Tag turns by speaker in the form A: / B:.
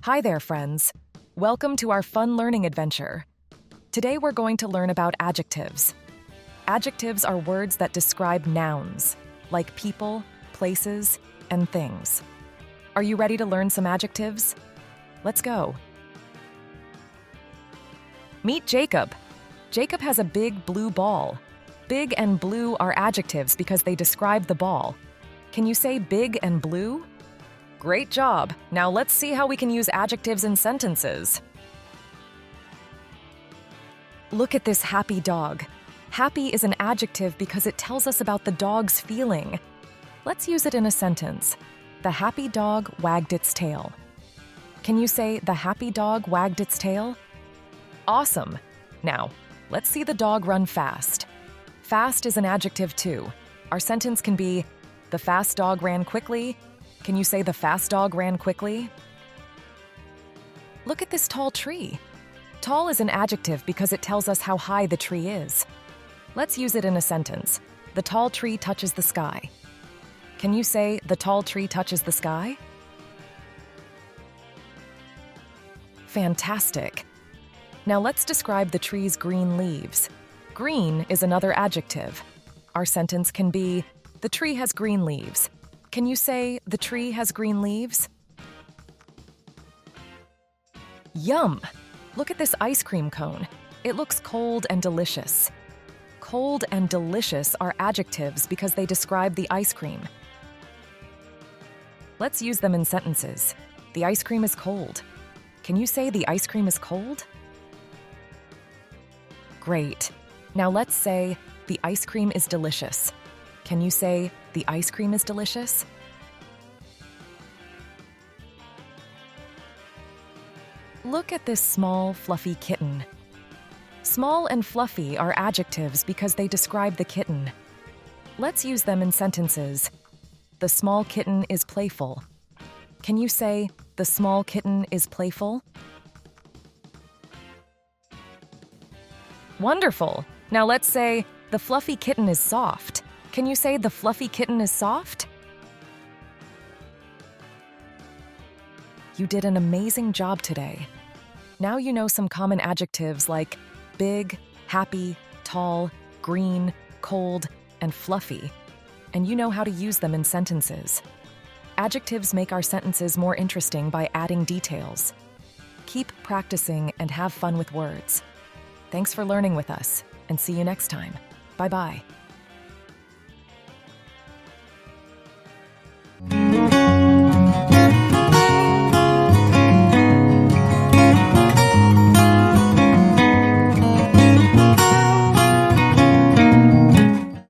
A: Hi there, friends. Welcome to our fun learning adventure. Today we're going to learn about adjectives. Adjectives are words that describe nouns, like people, places, and things. Are you ready to learn some adjectives? Let's go. Meet Jacob. Jacob has a big blue ball. Big and blue are adjectives because they describe the ball. Can you say big and blue? Great job! Now let's see how we can use adjectives in sentences. Look at this happy dog. Happy is an adjective because it tells us about the dog's feeling. Let's use it in a sentence. The happy dog wagged its tail. Can you say the happy dog wagged its tail? Awesome! Now, let's see the dog run fast. Fast is an adjective too. Our sentence can be, the fast dog ran quickly. Can you say the fast dog ran quickly? Look at this tall tree. Tall is an adjective because it tells us how high the tree is. Let's use it in a sentence. The tall tree touches the sky. Can you say the tall tree touches the sky? Fantastic! Now let's describe the tree's green leaves. Green is another adjective. Our sentence can be, the tree has green leaves. Can you say the tree has green leaves? Yum! Look at this ice cream cone. It looks cold and delicious. Cold and delicious are adjectives because they describe the ice cream. Let's use them in sentences. The ice cream is cold. Can you say the ice cream is cold? Great. Now let's say the ice cream is delicious. Can you say the ice cream is delicious? Look at this small, fluffy kitten. Small and fluffy are adjectives because they describe the kitten. Let's use them in sentences. The small kitten is playful. Can you say the small kitten is playful? Wonderful! Now let's say the fluffy kitten is soft. Can you say the fluffy kitten is soft? You did an amazing job today. Now you know some common adjectives like big, happy, tall, green, cold, and fluffy, and you know how to use them in sentences. Adjectives make our sentences more interesting by adding details. Keep practicing and have fun with words. Thanks for learning with us, and see you next time. Bye-bye.